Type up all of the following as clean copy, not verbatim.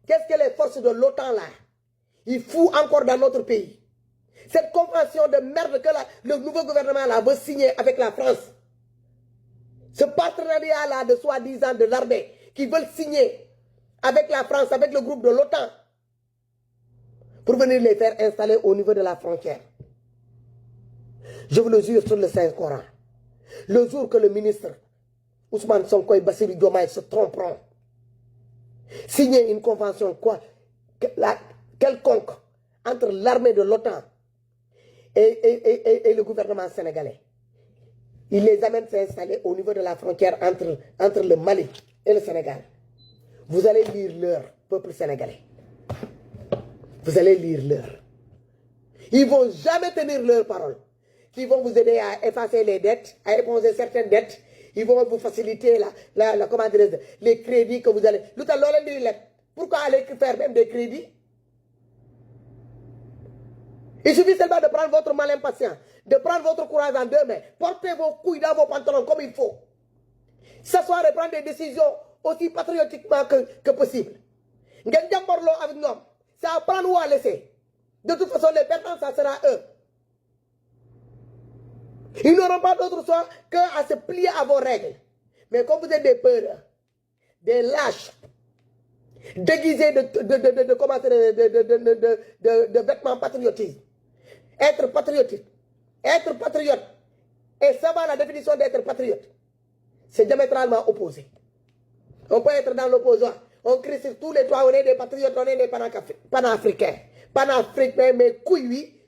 Qu'est-ce que les forces de l'OTAN là, ils foutent encore dans notre pays? Cette convention de merde que le nouveau gouvernement là veut signer avec la France. Ce partenariat là de soi-disant de l'armée qui veulent signer avec la France, avec le groupe de l'OTAN, pour venir les faire installer au niveau de la frontière. Je vous le jure sur le Saint-Coran. Le jour que le ministre Ousmane Sonko et Bassirou Diomaye se tromperont, signer une convention quelconque entre l'armée de l'OTAN et le gouvernement sénégalais, il les amène s'installer au niveau de la frontière entre le Mali et le Sénégal. Vous allez lire leur peuple sénégalais. Vous allez lire leur. Ils ne vont jamais tenir leur parole. Ils vont vous aider à effacer les dettes, à éponger certaines dettes. Ils vont vous faciliter comment dire, les crédits que vous allez... Pourquoi aller faire même des crédits? Il suffit seulement de prendre votre malin patient, de prendre votre courage en deux mains, portez vos couilles dans vos pantalons comme il faut. S'asseoir et prendre des décisions aussi patriotiquement que possible. Avec nous, c'est à prendre ou à laisser. De toute façon, les perdants, ça sera eux. Ils n'auront pas d'autre choix qu'à se plier à vos règles. Mais comme vous êtes des peurs, des lâches, déguisés de vêtements patriotiques, être patriotique, et savoir la définition d'être patriote, c'est diamétralement opposé. On peut être dans l'opposant. On crie sur tous les toits, on est des patriotes, on est des panafricains. Panafricains, mais couilles, oui.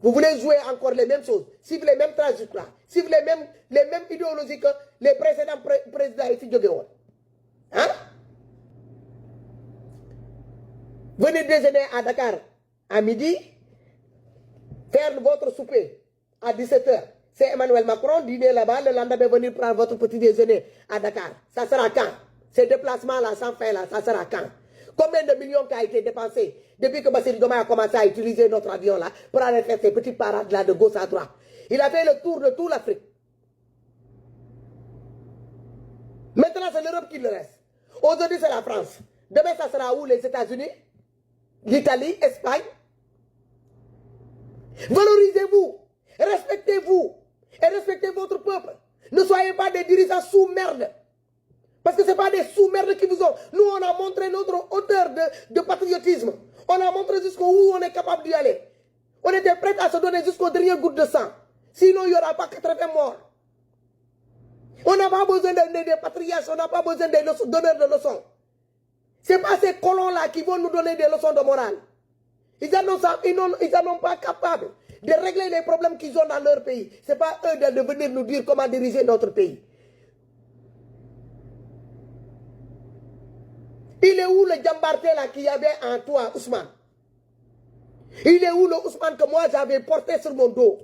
Vous voulez jouer encore les mêmes choses, suivre les mêmes trajectoires, suivre les mêmes idéologies que les précédents présidents ici de Géo. Hein? Venez déjeuner à Dakar à midi, faire votre souper à 17 h. C'est Emmanuel Macron, dîner là-bas, le lendemain venir prendre votre petit déjeuner à Dakar. Ça sera quand? Ces déplacements-là, sans fin là, ça sera quand? Combien de millions qui a été dépensé depuis que Bassirou Diomaye a commencé à utiliser notre avion là pour aller faire ces petites parades là de gauche à droite? Il a fait le tour de toute l'Afrique. Maintenant, c'est l'Europe qui le reste. Aujourd'hui, c'est la France. Demain, ça sera où? Les États-Unis, l'Italie, Espagne. Valorisez-vous, respectez-vous et respectez votre peuple. Ne soyez pas des dirigeants sous-merde. Parce que ce n'est pas des sous-merdes qui vous ont. Nous, on a montré notre hauteur de patriotisme. On a montré jusqu'où on est capable d'y aller. On était prêts à se donner jusqu'au dernier goutte de sang. Sinon, il n'y aura pas 80 morts. On n'a pas besoin des patriarches, on n'a pas besoin des donneurs de leçons. Ce n'est pas ces colons-là qui vont nous donner des leçons de morale. Ils n'en ont pas capable de régler les problèmes qu'ils ont dans leur pays. Ce n'est pas eux de venir nous dire comment diriger notre pays. Il est où le Djambarté là qu'il y avait en toi, Ousmane? Il est où le Ousmane que moi j'avais porté sur mon dos?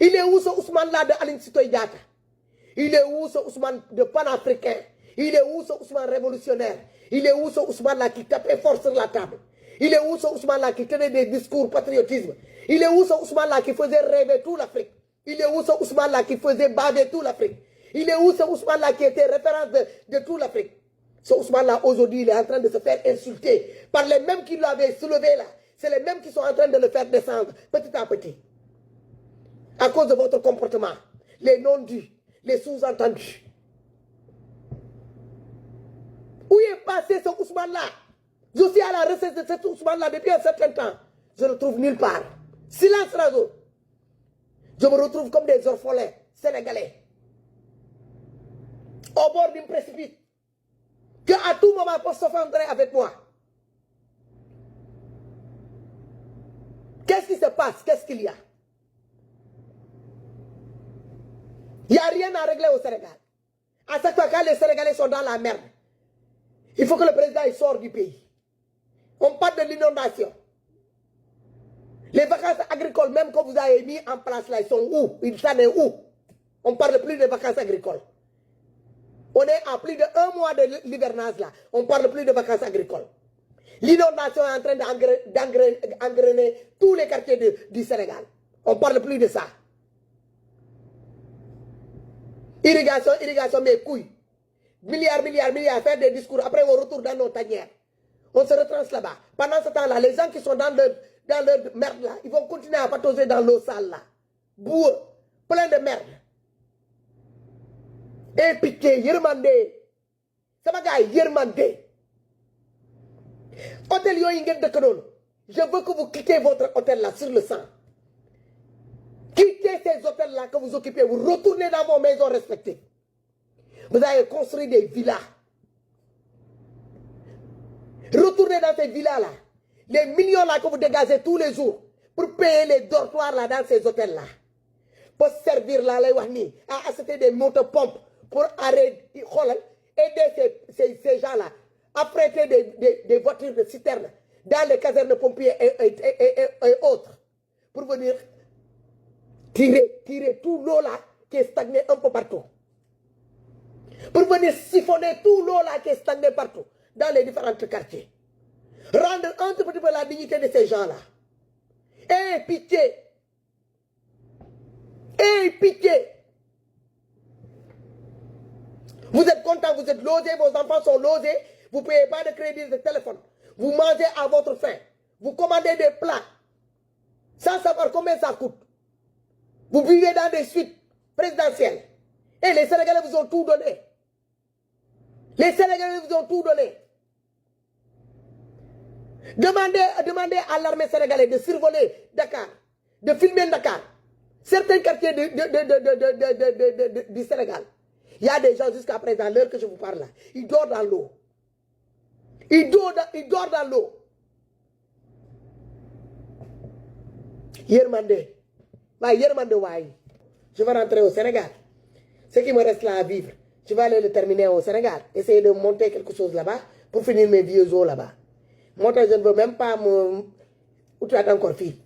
Il est où ce Ousmane là de Aline Sitoé Diatta? Il est où ce Ousmane de panafricain? Il est où ce Ousmane révolutionnaire? Il est où ce Ousmane là qui tapait fort sur la table? Il est où ce Ousmane là qui tenait des discours patriotisme? Il est où ce Ousmane là qui faisait rêver toute l'Afrique? Il est où ce Ousmane là qui faisait baver toute l'Afrique? Il est où ce Ousmane là qui était référence de toute l'Afrique? Ce Ousmane-là, aujourd'hui, il est en train de se faire insulter par les mêmes qui l'avaient soulevé là. C'est les mêmes qui sont en train de le faire descendre petit à petit. À cause de votre comportement, les non-dits, les sous-entendus. Où est passé ce Ousmane-là? Je suis à la recherche de cet Ousmane-là depuis un certain temps. Je ne le trouve nulle part. Silence radio. Je me retrouve comme des orphelins sénégalais. Au bord d'une précipice. Qu'à tout moment, peut s'offendrer avec moi. Qu'est-ce qui se passe? Qu'est-ce qu'il y a? Il n'y a rien à régler au Sénégal. À chaque fois, quand les Sénégalais sont dans la merde, il faut que le président il sorte du pays. On parle de l'inondation. Les vacances agricoles, même que vous avez mis en place là, ils sont où? Ils sont où? On ne parle plus de vacances agricoles. On est à plus d'1 mois de l'hivernage là. On ne parle plus de vacances agricoles. L'inondation est en train d'engrener tous les quartiers du Sénégal. On ne parle plus de ça. Irrigation, mes couilles. Milliards, faire des discours. Après, on retourne dans nos tanières. On se retranche là-bas. Pendant ce temps-là, les gens qui sont dans leur merde là, ils vont continuer à patauger dans l'eau sale là. Boueux, plein de merde. Et pitié, Yermande. Ça va gars, Yermande. Hôtel Yoingen de Konon. Je veux que vous quittez votre hôtel là sur le sang. Quittez ces hôtels là que vous occupez. Vous retournez dans vos maisons respectives. Vous avez construit des villas. Retournez dans ces villas là. Les millions là que vous dégagez tous les jours pour payer les dortoirs là dans ces hôtels là. Pour servir là, à acheter des motopompes pour arrêter, aider ces gens là à prêter des voitures de citerne dans les casernes de pompiers et autres pour venir tirer tout l'eau là qui est stagné un peu partout. Pour venir siphonner tout l'eau là qui est stagné partout dans les différents quartiers. Rendre un petit peu la dignité de ces gens là. Et pitié. Et pitié. Vous êtes content, vous êtes logés, vos enfants sont logés, vous ne payez pas de crédit de téléphone. Vous mangez à votre faim. Vous commandez des plats sans savoir combien ça coûte. Vous vivez dans des suites présidentielles. Et les Sénégalais vous ont tout donné. Les Sénégalais vous ont tout donné. Demandez à l'armée sénégalaise de survoler Dakar, de filmer Dakar. Certains quartiers du Sénégal. Il y a des gens jusqu'à présent, l'heure que je vous parle là, ils dorment dans l'eau. Ils dorment dans l'eau. Yermande. Je vais rentrer au Sénégal. Ce qui me reste là à vivre, je vais aller le terminer au Sénégal. Essayer de monter quelque chose là-bas pour finir mes vieux os là-bas. Moi, je ne veux même pas me... Où tu as encore fille?